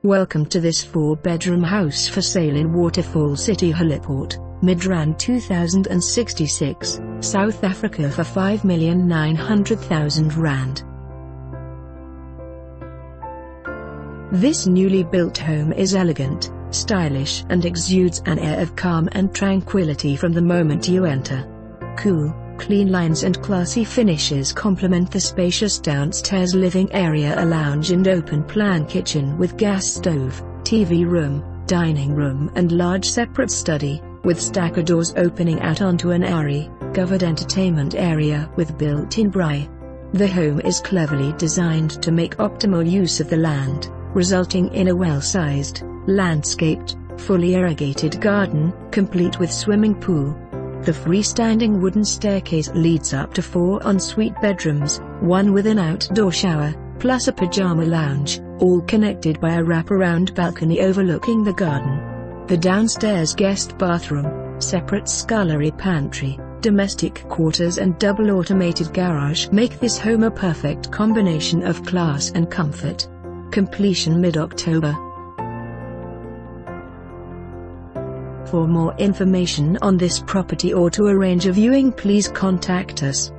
Welcome to this 4-bedroom house for sale in Waterfall City Heliport, Midrand 2066, South Africa for R5,900,000. This newly built home is elegant, stylish and exudes an air of calm and tranquility from the moment you enter. Cool, clean lines and classy finishes complement the spacious downstairs living area, a lounge and open-plan kitchen with gas stove, TV room, dining room and large separate study, with stacker doors opening out onto an airy, covered entertainment area with built-in braai. The home is cleverly designed to make optimal use of the land, resulting in a well-sized, landscaped, fully irrigated garden, complete with swimming pool. The freestanding wooden staircase leads up to 4 ensuite bedrooms, one with an outdoor shower, plus a pajama lounge, all connected by a wraparound balcony overlooking the garden. The downstairs guest bathroom, separate scullery pantry, domestic quarters and double automated garage make this home a perfect combination of class and comfort. Completion mid-October. For more information on this property or to arrange a viewing, please contact us.